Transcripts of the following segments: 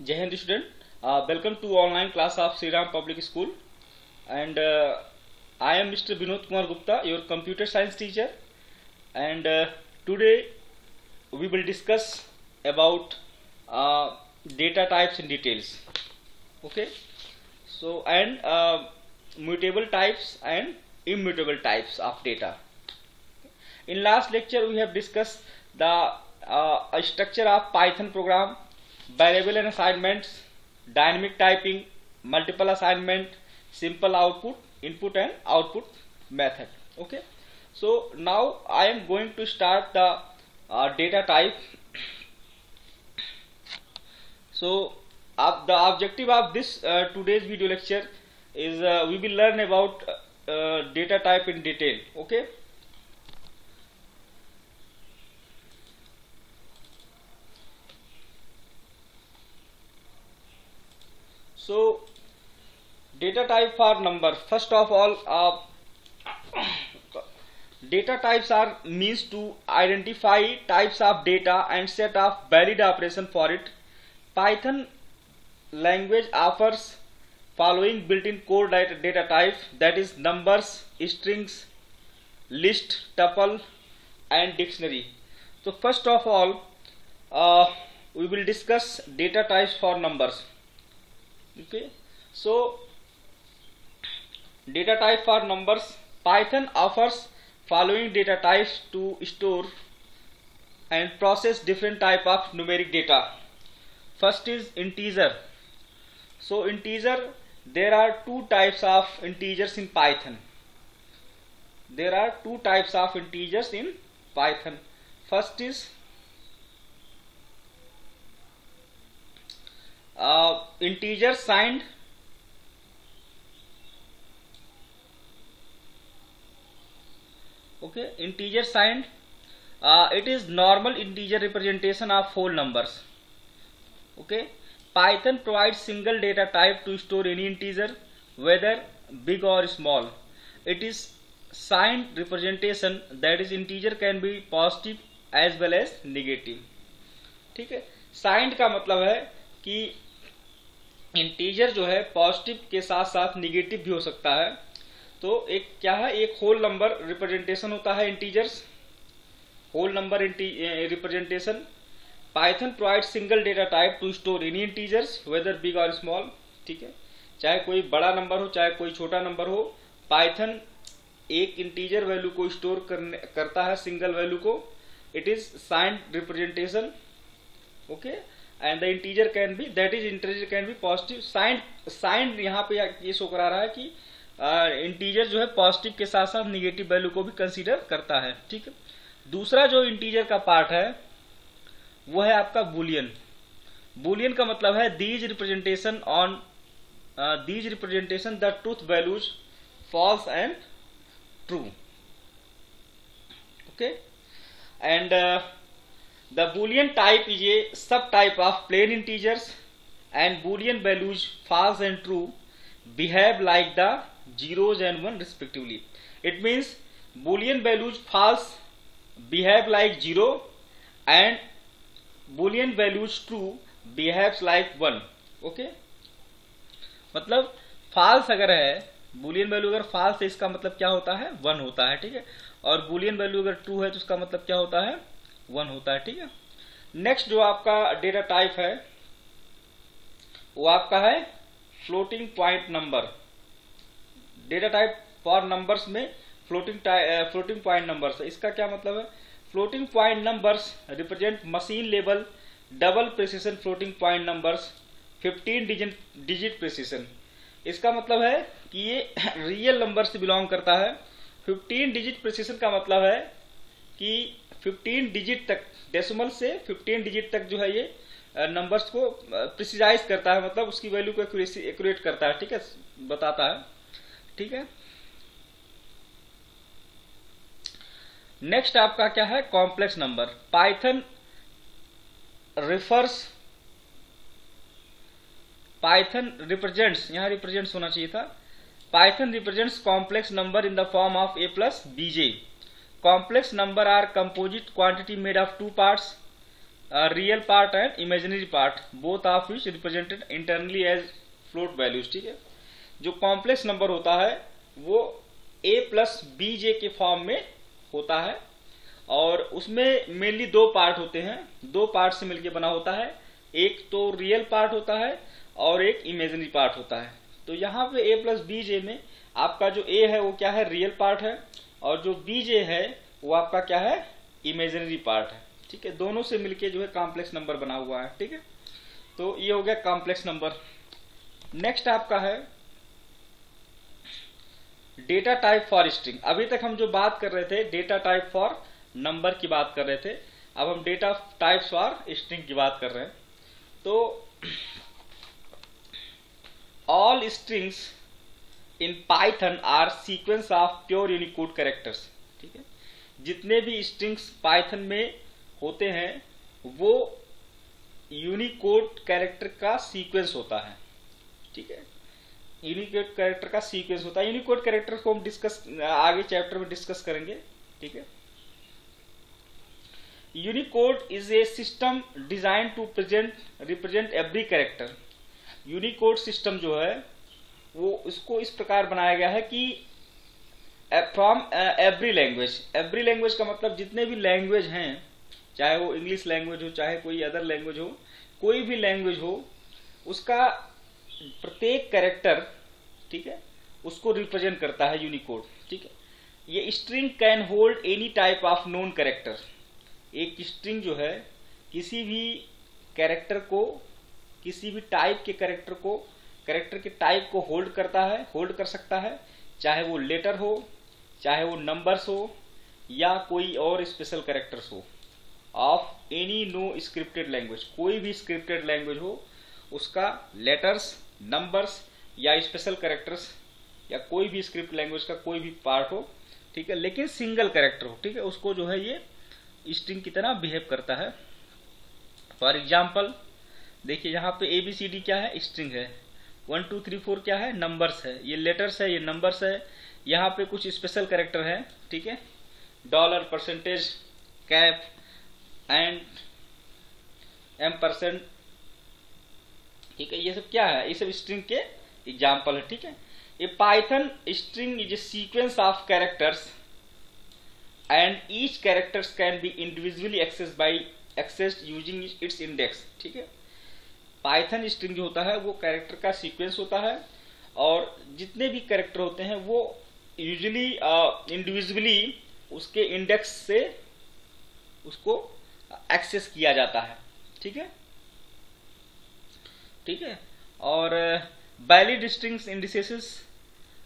Jai Hind student, welcome to online class of Sri Ram Public School, and I am Mr. Vinod Kumar Gupta, your computer science teacher, and today we will discuss about data types in details. Okay, so and mutable types and immutable types of data. In last lecture we have discussed the structure of Python program, variable and assignments, dynamic typing, multiple assignment, simple output, input and output method. Okay, so now I am going to start the data type. So the objective of this today's video lecture is we will learn about data type in detail. Okay, so data type for number. First of all, data types are means to identify types of data and set of valid operation for it. Python language offers following built-in core data type, that is numbers, strings, list, tuple and dictionary. So first of all, we will discuss data types for numbers. Okay, so data type for numbers. Python offers following data types to store and process different type of numeric data. First is integer. So integer, there are two types of integers in Python. There are two types of integers in Python. First is integer signed. Okay, integer signed. It is normal integer representation of whole numbers. Okay, Python provides single data type to store any integer, whether big or small. It is signed representation, that is integer can be positive as well as negative. ठीक है, signed का मतलब है कि integer जो है positive के साथ साथ निगेटिव भी हो सकता है. तो एक क्या है, एक होल नंबर रिप्रेजेंटेशन होता है integers, whole number representation. Python provide single data type to store any integers whether big और स्मॉल. ठीक है, चाहे कोई बड़ा नंबर हो चाहे कोई छोटा नंबर हो, पाइथन एक इंटीजर वैल्यू को स्टोर करता है, सिंगल वैल्यू को. It is signed representation. Okay, and the integer can be, that is integer can be positive. Signed यहाँ पे ये शो करा रहा है कि इंटीजर जो है पॉजिटिव के साथ साथ निगेटिव वैल्यू को भी कंसीडर करता है. ठीक है, दूसरा जो इंटीजर का पार्ट है वो है आपका बुलियन. बुलियन का मतलब है these representation on these representation the truth values false and true. Okay, and the boolean type is a subtype of plain integers, and boolean values false and true behave like the zeros and one respectively. It means boolean values false behave like 0 and boolean values true behaves like 1. Okay, मतलब false अगर है, boolean value अगर false है इसका मतलब क्या होता है, 1 होता है. ठीक है, और boolean value अगर true है तो उसका मतलब क्या होता है, 1 होता है. ठीक है, नेक्स्ट जो आपका डेटा टाइप है वो आपका है floating point number. Data type for numbers में फ्लोटिंग पॉइंट नंबर्स. इसका क्या मतलब है, floating point numbers represent machine level double precision floating point numbers 15 digit precision. इसका मतलब है कि ये रियल नंबर से बिलोंग करता है. 15 डिजिट प्रिसिशन का मतलब है कि 15 डिजिट तक, डेसिमल से 15 डिजिट तक जो है ये नंबर्स को प्रिसाइज करता है, मतलब उसकी वैल्यू को एक्यूरेट करता है. ठीक है, बताता है. ठीक है, नेक्स्ट आपका क्या है, कॉम्प्लेक्स नंबर. पाइथन रिप्रेजेंट्स, यहां रिप्रेजेंट्स होना चाहिए था. Python represents complex number in the form of a plus bj. Complex number are composite quantity made of two parts. Real part and imaginary part both of which represented internally as float values. ठीक है, जो complex number होता है वो a plus B J के form में होता है और उसमें मेनली दो पार्ट होते हैं, दो पार्ट से मिलकर बना होता है, एक तो रियल पार्ट होता है और एक इमेजिनरी पार्ट होता है। तो यहाँ पे a प्लस बी जे में आपका जो a है वो क्या है, रियल पार्ट है, और जो बी जे है वो आपका क्या है, इमेजिनरी पार्ट है। ठीक है, दोनों से मिलके जो है कॉम्प्लेक्स नंबर बना हुआ है। ठीक है, तो ये हो गया कॉम्प्लेक्स नंबर। नेक्स्ट आपका है डेटा टाइप फॉर स्ट्रिंग। अभी तक हम जो बात कर रहे थे डेटा टाइप फॉर नंबर की बात कर रहे थे, अब हम डेटा टाइप फॉर स्ट्रिंग की बात कर रहे हैं। तो all strings in Python are sequence of pure Unicode characters. ठीक है, जितने भी स्ट्रिंग्स पाइथन में होते हैं वो यूनिकोड कैरेक्टर का सीक्वेंस होता है। ठीक है, यूनिकोड कैरेक्टर का सीक्वेंस होता है। यूनिकोड कैरेक्टर को हम डिस्कस आगे चैप्टर में डिस्कस करेंगे। ठीक है, Unicode is a system design to represent every character. Unicode system जो है वो इसको इस प्रकार बनाया गया है कि from every language. Every language का मतलब जितने भी लैंग्वेज हैं, चाहे वो इंग्लिश लैंग्वेज हो, चाहे कोई अदर लैंग्वेज हो, कोई भी लैंग्वेज हो, उसका प्रत्येक कैरेक्टर, ठीक है, उसको रिप्रेजेंट करता है यूनिकोड। ठीक है, ये string can hold any type of known character. एक स्ट्रिंग जो है किसी भी कैरेक्टर को, किसी भी टाइप के कैरेक्टर को, कैरेक्टर के टाइप को होल्ड करता है, होल्ड कर सकता है, चाहे वो लेटर हो, चाहे वो नंबर्स हो, या कोई और स्पेशल कैरेक्टर्स हो, of any known scripted language. कोई भी स्क्रिप्टेड लैंग्वेज हो, उसका लेटर्स, नंबर्स या स्पेशल कैरेक्टर्स या कोई भी स्क्रिप्ट लैंग्वेज का कोई भी पार्ट हो, ठीक है, लेकिन सिंगल कैरेक्टर हो, ठीक है, उसको जो है ये स्ट्रिंग की तरह बिहेव करता है। फॉर एग्जाम्पल देखिए यहाँ पे ABCD क्या है, स्ट्रिंग है। 1 2 3 4 क्या है, नंबर्स है। ये लेटर्स है, ये नंबर्स है। यहाँ पे कुछ स्पेशल कैरेक्टर है, ठीक है, डॉलर, परसेंटेज, कैप एंड %, ठीक है, ये सब क्या है, ये सब स्ट्रिंग के एग्जाम्पल है। ठीक है, ये Python string is a sequence of characters and each characters can be individually accessed using its index. ठीक है, पाइथन स्ट्रिंग जो होता है वो कैरेक्टर का सीक्वेंस होता है और जितने भी कैरेक्टर होते हैं वो यूजुअली इंडिविजुअली उसके इंडेक्स से उसको एक्सेस किया जाता है। ठीक है, ठीक है, और valid strings indices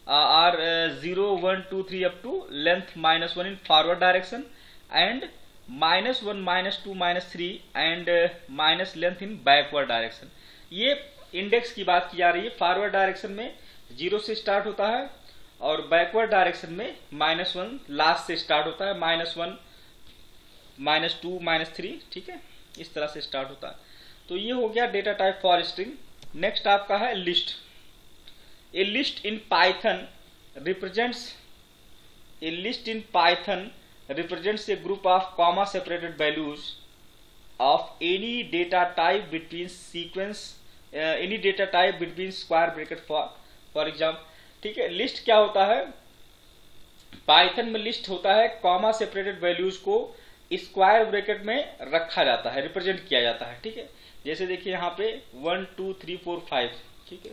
are 0 1 2 3 up to length -1 in forward direction and -1 -2 -3 and minus length in backward direction. ये इंडेक्स की बात की जा रही है। फॉरवर्ड डायरेक्शन में 0 से स्टार्ट होता है और बैकवर्ड डायरेक्शन में -1 लास्ट से स्टार्ट होता है, -1 -2 -3, ठीक है, इस तरह से स्टार्ट होता है। तो ये हो गया data type for string. Next आपका है list. A list in Python represents represents a group of comma separated values of any data type between square bracket for example। ठीक है, लिस्ट क्या होता है, पाइथन में लिस्ट होता है कॉमा सेपरेटेड वैल्यूज को स्क्वायर ब्रैकेट में रखा जाता है, रिप्रेजेंट किया जाता है। ठीक है, जैसे देखिए यहाँ पे 1 2 3 4 5, ठीक है,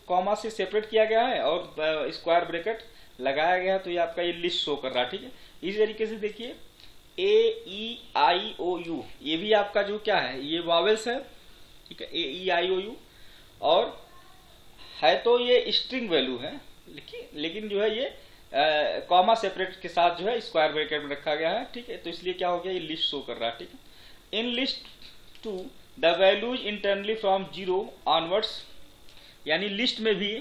कॉमा से सेपरेट किया गया है और स्क्वायर ब्रैकेट लगाया गया है, तो ये आपका ये लिस्ट शो कर रहा है। ठीक है, इसी तरीके से देखिए AEIOU, ये भी आपका जो क्या है, ये वॉवेल्स है। ठीक है, AEIOU और है तो ये स्ट्रिंग वैल्यू है, लेकिन जो है ये कॉमा सेपरेट के साथ जो है स्क्वायर ब्रैकेट में रखा गया है। ठीक है, तो इसलिए क्या हो गया, ये लिस्ट शो कर रहा है। ठीक है, in list to the values internally from 0 onwards, यानी लिस्ट में भी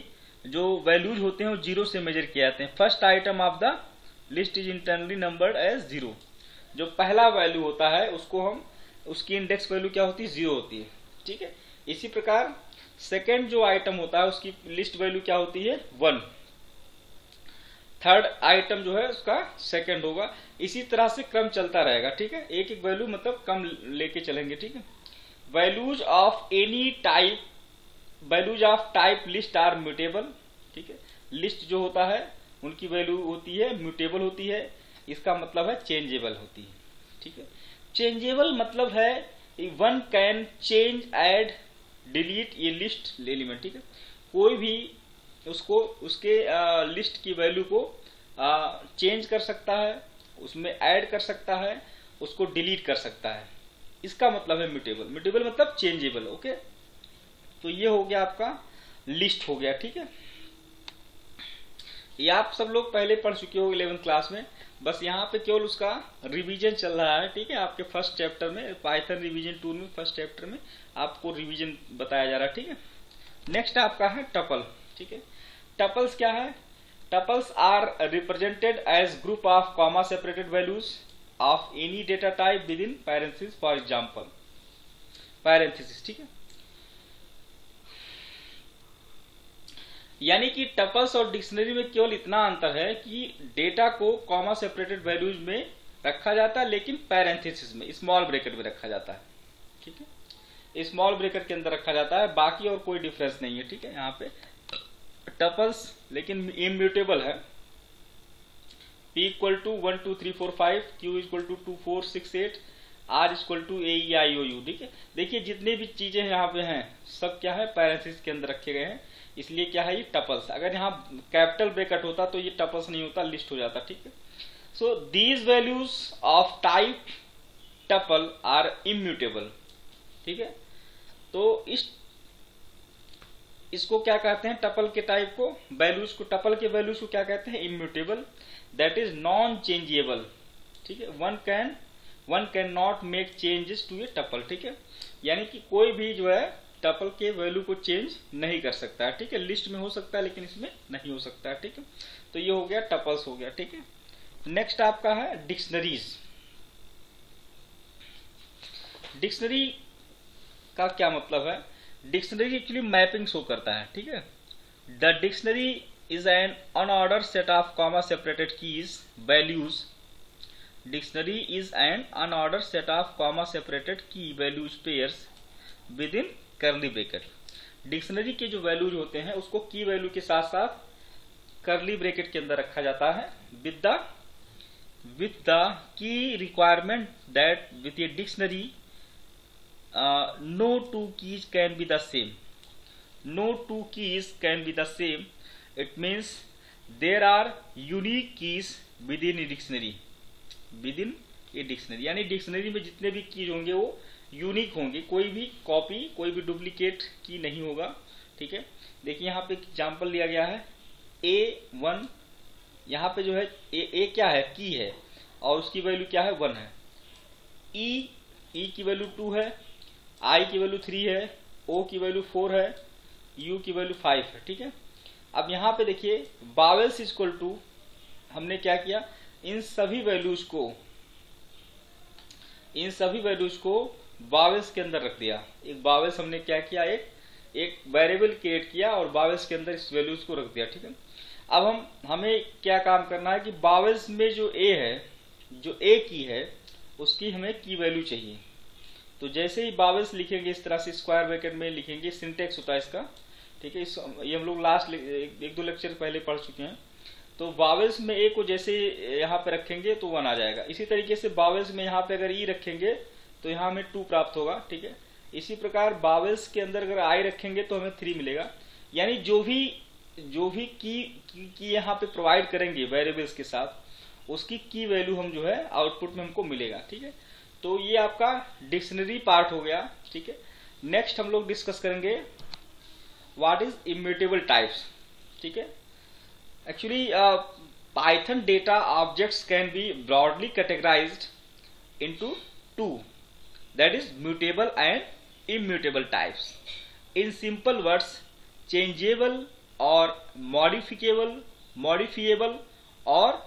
जो वैल्यूज होते हैं वो 0 से मेजर किए जाते हैं। First item of the list is internally numbered as 0। जो पहला वैल्यू होता है उसको हम, उसकी इंडेक्स वैल्यू क्या होती है, 0 होती है। ठीक है, इसी प्रकार सेकेंड जो आइटम होता है उसकी लिस्ट वैल्यू क्या होती है, 1। थर्ड आइटम जो है उसका सेकंड होगा। इसी तरह से क्रम चलता रहेगा, ठीक है। एक एक वैल्यू मतलब कम लेके चलेंगे, ठीक है। Values of any type, values of type list are mutable, ठीक है। लिस्ट जो होता है उनकी वैल्यू होती है म्यूटेबल होती है, इसका मतलब है चेंजेबल होती है, ठीक है। चेंजेबल मतलब है one can change, add, delete ये लिस्ट एलिमेंट, ठीक है। कोई भी उसको उसके लिस्ट की वैल्यू को चेंज कर सकता है, उसमें ऐड कर सकता है, उसको डिलीट कर सकता है, इसका मतलब है म्यूटेबल। म्यूटेबल मतलब चेंजेबल, ओके। तो ये हो गया आपका लिस्ट हो गया, ठीक है। ये आप सब लोग पहले पढ़ चुके हो 11th क्लास में, बस यहाँ पे केवल उसका रिवीजन चल रहा है, ठीक है। आपके फर्स्ट चैप्टर में पाइथन रिवीजन टूल में फर्स्ट चैप्टर में आपको रिवीजन बताया जा रहा है, ठीक है। नेक्स्ट आपका है टपल, ठीक है। टपल्स क्या है? Tuples are represented as group of comma separated values of any data type within parenthesis, for example parenthesis, ठीक है। यानी कि टपल्स और डिक्शनरी में केवल इतना अंतर है कि डेटा को कॉमा सेपरेटेड वैल्यूज में रखा जाता है, लेकिन पैरेंथेसिस में स्मॉल ब्रैकेट में रखा जाता है, ठीक है। स्मॉल ब्रैकेट के अंदर रखा जाता है, बाकी और कोई डिफरेंस नहीं है, ठीक है। यहाँ पे टपल्स लेकिन इम्यूटेबल है। P equal to 1 2 3 4 5, Q equal to 2 4 6 8, R equal to AEIOU, ठीक है। देखिए जितने भी चीजें यहाँ पे हैं सब क्या है पैरेंथेसिस के अंदर रखे गए हैं, इसलिए क्या है ये टपल्स। अगर यहाँ कैपिटल ब्रैकेट होता तो ये टपल्स नहीं होता, लिस्ट हो जाता, ठीक है। So these values of type tuple are immutable, ठीक है। तो इसको क्या कहते हैं? टपल के टाइप को वैल्यूज को, टपल के वैल्यूज को क्या कहते हैं? Immutable, that is non changeable, ठीक है। One can not make changes to a tuple, ठीक है। यानी कि कोई भी जो है टपल के वैल्यू को चेंज नहीं कर सकता है, ठीक है। लिस्ट में हो सकता है लेकिन इसमें नहीं हो सकता है, ठीक है। तो ये हो गया टपल्स हो गया, ठीक है। नेक्स्ट आपका है डिक्शनरीज। डिक्शनरी का क्या मतलब है? डिक्शनरी एक्चुअली मैपिंग शो करता है, ठीक है। The dictionary is an unordered set of comma separated keys values. Dictionary is an unordered set of comma separated key values pairs with in curly bracket. Dictionary के जो values होते हैं उसको की वैल्यू के साथ साथ कर्ली ब्रैकेट के अंदर रखा जाता है with the key requirement that with a dictionary no two keys can be the same. No two keys can be the same. It means there are unique keys within a dictionary. Within a dictionary. यानी dictionary में जितने भी keys होंगे वो unique होंगे, कोई भी copy कोई भी डुप्लीकेट की नहीं होगा, ठीक है। देखिए यहाँ पे एग्जाम्पल लिया गया है A1, यहाँ पे जो है ए क्या है? की है और उसकी वैल्यू क्या है? 1 है। ई की वैल्यू 2 है, I की वैल्यू 3 है, O की वैल्यू 4 है, U की वैल्यू 5 है, ठीक है। अब यहाँ पे देखिए बावेल्स इक्वल टू हमने क्या किया? इन सभी वैल्यूज को बावेल्स के अंदर रख दिया। एक बावेल्स हमने क्या किया? एक वेरिएबल क्रिएट किया और बावेल्स के अंदर इस वैल्यूज को रख दिया, ठीक है। अब हमें क्या काम करना है कि बावेल्स में जो A है, जो A की है उसकी हमें की वैल्यू चाहिए। तो जैसे ही बावेल्स लिखेंगे इस तरह से स्क्वायर ब्रैकेट में लिखेंगे, सिंटेक्स होता है इसका, ठीक है। ये हम लोग लास्ट 1-2 लेक्चर पहले पढ़ चुके हैं। तो बावेल्स में ए को जैसे यहाँ पे रखेंगे तो 1 आ जाएगा। इसी तरीके से बावेल्स में यहाँ पे अगर ई रखेंगे तो यहाँ हमें 2 प्राप्त होगा, ठीक है। इसी प्रकार बावेल्स के अंदर अगर आई रखेंगे तो हमें 3 मिलेगा। यानी जो भी की यहाँ पे प्रोवाइड करेंगे वेरिएबल्स के साथ, उसकी की वैल्यू हम जो है आउटपुट में हमको मिलेगा, ठीक है। तो ये आपका डिक्शनरी पार्ट हो गया, ठीक है। नेक्स्ट हम लोग डिस्कस करेंगे व्हाट इज इम्यूटेबल टाइप्स, ठीक है। Actually Python data objects can be broadly categorized into 2, that is mutable and immutable types. In simple words changeable और मॉडिफिएबल और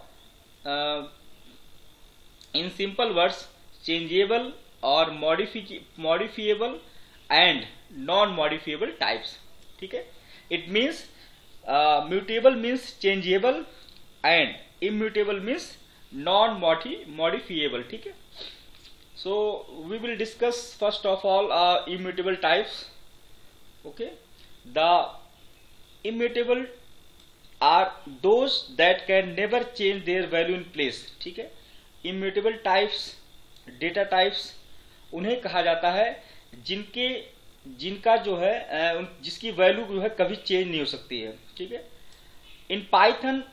इन सिंपल वर्ड्स चेंजेबल और modifiable and non modifiable types, ठीक है। It means mutable means changeable and immutable means non modifiable, ठीक है। So we will discuss first of all immutable types. Okay, the immutable are those that can never change their value in place, ठीक है। Immutable types, data types उन्हें कहा जाता है जिनका जो है जिसकी वैल्यू जो है कभी चेंज नहीं हो सकती है, ठीक है। In Python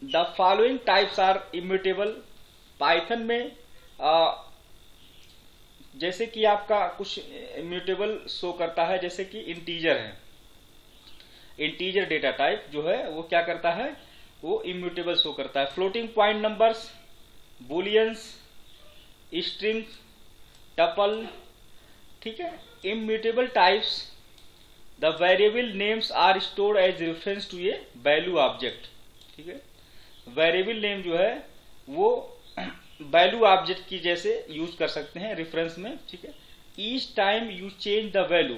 the following types are immutable. Python में जैसे कि आपका कुछ इम्यूटेबल शो करता है, जैसे कि इंटीजर है, इंटीजर डेटा टाइप जो है वो क्या करता है, वो इम्यूटेबल शो करता है। Floating point numbers, booleans, string, tuple, ठीक है। Immutable types the variable names are stored as reference to a value object, ठीक है। वेरिएबल नेम जो है वो वैल्यू ऑब्जेक्ट की जैसे यूज कर सकते हैं रेफरेंस में, ठीक है। Each time you change the value,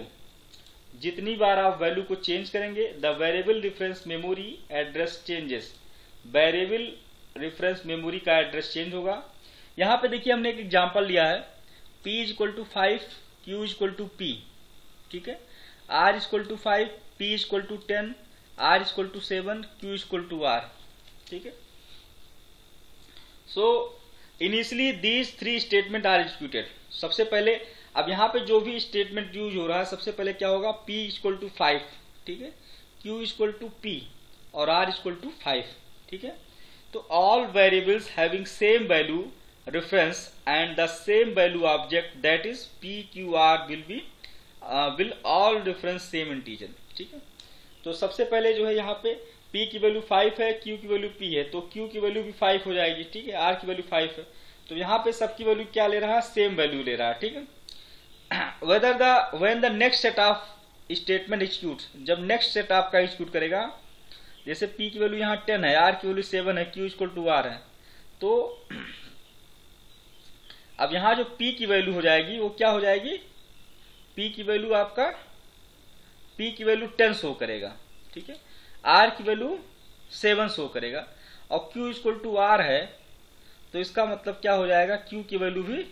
जितनी बार आप वैल्यू को चेंज करेंगे, the variable reference memory address changes, variable reference memory का एड्रेस चेंज होगा। यहां पे देखिए हमने एक एग्जांपल लिया है, p equal to 5, q equal to p, ठीक है। r equal to 5, p equal to 10, r equal to 7, q equal to r, ठीक है। So initially these three statement are executed. सबसे पहले अब यहाँ पे जो भी स्टेटमेंट यूज हो रहा है, सबसे पहले क्या होगा, p इक्वल टू 5, ठीक है, q इक्वल टू p और r इक्वल टू 5, ठीक है। तो all variables having same value reference and the same value object, that is p q r will all reference same integer, ठीक है। तो सबसे पहले जो है यहाँ पे p की वैल्यू 5 है, q की वैल्यू p है, तो q की वैल्यू भी 5 हो जाएगी, ठीक है। r की वैल्यू 5 है, तो यहाँ पे सबकी वैल्यू क्या ले रहा है, सेम वैल्यू ले रहा है, ठीक है। when the next set of statement executes, जब नेक्स्ट सेट आपका एग्जीक्यूट करेगा, जैसे p की वैल्यू यहाँ 10 है, r की वैल्यू 7 है, q इक्वल टू r है, तो अब यहां जो p की वैल्यू हो जाएगी वो क्या हो जाएगी, p की वैल्यू आपका p की वैल्यू 10 शो करेगा, ठीक है। r की वैल्यू 7 शो करेगा और q इक्वल टू r है, तो इसका मतलब क्या हो जाएगा, q की वैल्यू भी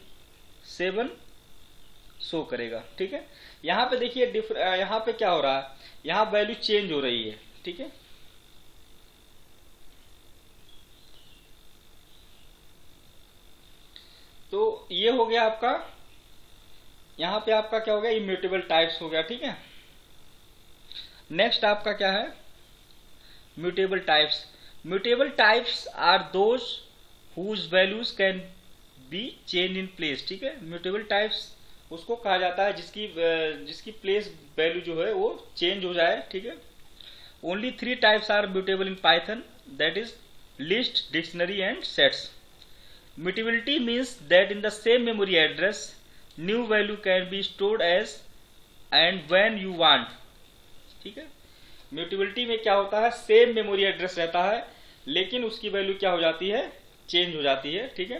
7 शो करेगा, ठीक है। यहां पे देखिए यहां पे क्या हो रहा है, यहां वैल्यू चेंज हो रही है, ठीक है। तो ये हो गया आपका, यहां पे आपका क्या हो गया, इम्यूटेबल टाइप्स हो गया, ठीक है। नेक्स्ट आपका क्या है, mutable types. Mutable types are those whose values can be change in place, ठीक है। म्यूटेबल टाइप्स उसको कहा जाता है जिसकी प्लेस वैल्यू जो है वो चेंज हो जाए, ठीक है। Only 3 types are mutable in Python, that is list, dictionary and sets. Mutability means that in the same memory address, new value can be stored as and when you want, ठीक है। Mutability में क्या होता है, same memory address रहता है लेकिन उसकी वैल्यू क्या हो जाती है, चेंज हो जाती है, ठीक है।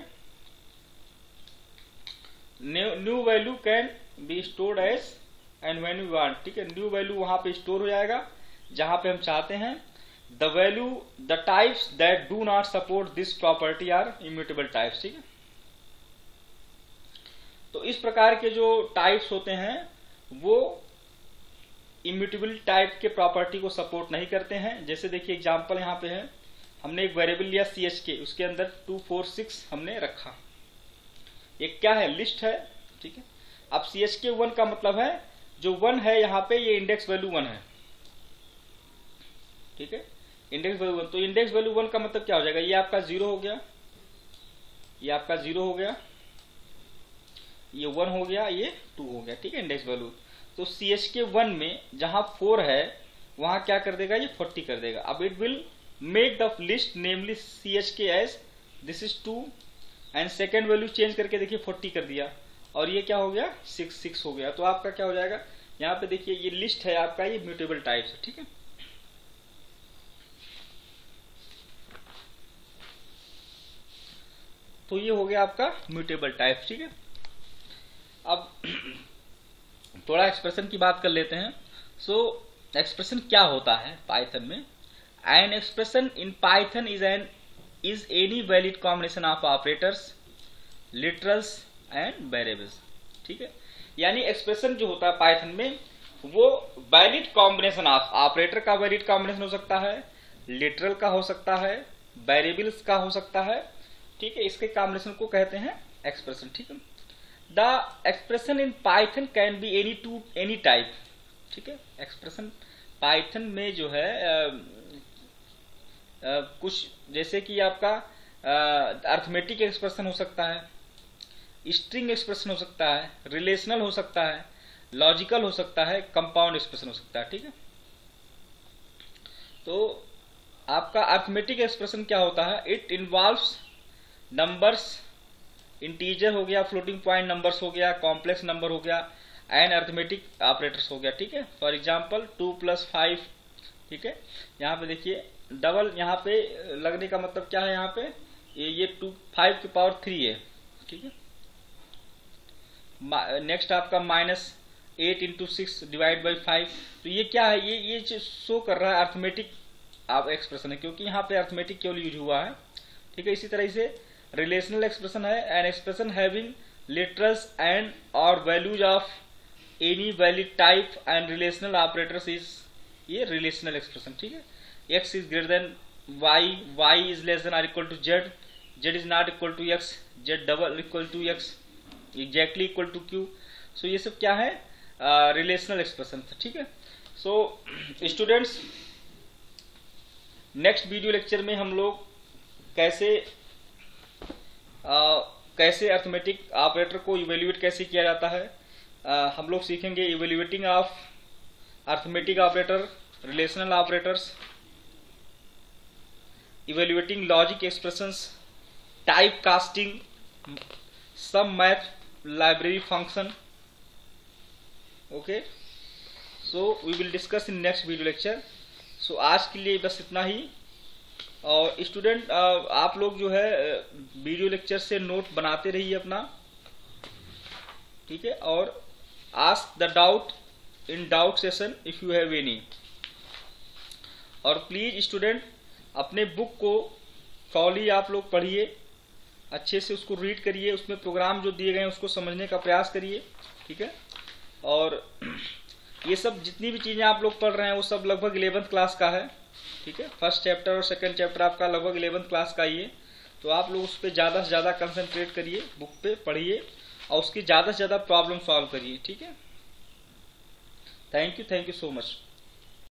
New value can be stored as and when you want, ठीक है। न्यू वैल्यू वहां पे स्टोर हो जाएगा जहां पे हम चाहते हैं। The types that do not support this property are immutable types, ठीक है। तो इस प्रकार के जो टाइप्स होते हैं वो इम्यूटेबल टाइप के प्रॉपर्टी को सपोर्ट नहीं करते हैं। जैसे देखिए एग्जांपल यहाँ पे है, हमने एक वेरिएबल लिया chk, उसके अंदर 246 हमने रखा, एक क्या है, लिस्ट है, ठीक है। अब chk 1 का मतलब है जो 1 है यहाँ पे ये इंडेक्स वैल्यू 1 है, ठीक है, इंडेक्स वैल्यू 1। तो इंडेक्स वैल्यू 1 का मतलब क्या हो जाएगा, ये आपका 0 हो गया, ये आपका 0 हो गया, ये 1 हो गया, ये 2 हो गया, ठीक है, इंडेक्स वैल्यू। तो chk 1 में जहां 4 है वहां क्या कर देगा, ये 40 कर देगा। अब it will make the list namely chk as this is 2 and second value change करके देखिए 40 कर दिया और ये क्या हो गया, 6 हो गया। तो आपका क्या हो जाएगा, यहाँ पे देखिए ये लिस्ट है आपका, ये म्यूटेबल टाइप है, ठीक है। तो ये हो गया आपका म्यूटेबल टाइप, ठीक है। अब थोड़ा एक्सप्रेशन की बात कर लेते हैं। सो एक्सप्रेशन क्या होता है पाइथन में। An expression in Python is an is any valid combination of operators, literals and variables. ठीक है, यानी एक्सप्रेशन जो होता है पाइथन में वो वैलिड कॉम्बिनेशन ऑफ ऑपरेटर का वैलिड कॉम्बिनेशन हो सकता है, लिटरल का हो सकता है, वेरिएबल्स का हो सकता है। ठीक है, इसके कॉम्बिनेशन को कहते हैं एक्सप्रेशन। ठीक है, the expression in Python can be any two any type. ठीक है, एक्सप्रेशन पाइथन में जो है कुछ जैसे कि आपका अर्थमेटिक एक्सप्रेशन हो सकता है, स्ट्रिंग एक्सप्रेशन हो सकता है, रिलेशनल हो सकता है, लॉजिकल हो सकता है, कंपाउंड एक्सप्रेशन हो सकता है। ठीक है, तो आपका अर्थमेटिक एक्सप्रेशन क्या होता है? इट इन्वॉल्व्स नंबर्स, इंटीजर हो गया, फ्लोटिंग पॉइंट नंबर्स हो गया, कॉम्प्लेक्स नंबर हो गया, एंड अर्थमेटिक ऑपरेटर्स हो गया। ठीक है, फॉर एग्जांपल 2 + 5। ठीक है, यहाँ पे देखिए डबल यहाँ पे लगने का मतलब क्या है, यहाँ पे ये 5 की पावर 3 है। ठीक है, नेक्स्ट आपका -8 × 6 / 5। तो ये क्या है, ये शो कर रहा है अर्थमेटिक आप एक्सप्रेशन है, क्योंकि यहाँ पे अर्थमेटिक केवल यूज हुआ है। ठीक है, इसी तरह से रिलेशनल एक्सप्रेशन है, an expression having literals and और values of any valid type and relational operators is ये रिलेशनल एक्सप्रेशन। ठीक है, x is greater than y is less than और equal to z is not equal to x, z double equal to x, exactly equal to q। So ये सब क्या है, relational expression. ठीक है, so students next video lecture में हम लोग कैसे अर्थमेटिक ऑपरेटर को इवेल्युएट कैसे किया जाता है, हम लोग सीखेंगे evaluating of arithmetic operator, relational operators, evaluating logic expressions, type casting, some math library function. Okay, so we will discuss in next video lecture. So आज के लिए बस इतना ही। और स्टूडेंट आप लोग जो है वीडियो लेक्चर से नोट बनाते रहिए अपना। ठीक है, और ask the doubt in doubt session if you have any. और प्लीज स्टूडेंट अपने बुक को थॉली आप लोग पढ़िए, अच्छे से उसको रीड करिए, उसमें प्रोग्राम जो दिए गए हैं उसको समझने का प्रयास करिए। ठीक है, और ये सब जितनी भी चीजें आप लोग पढ़ रहे हैं वो सब लगभग 11th क्लास का है। ठीक है, फर्स्ट चैप्टर और सेकंड चैप्टर आपका लगभग 11th क्लास का ही है। तो आप लोग उस पर ज़्यादा से ज़्यादा कंसंट्रेट करिए, बुक पे पढ़िए और उसकी ज़्यादा से ज़्यादा प्रॉब्लम सॉल्व करिए। ठीक है, थैंक यू सो मच।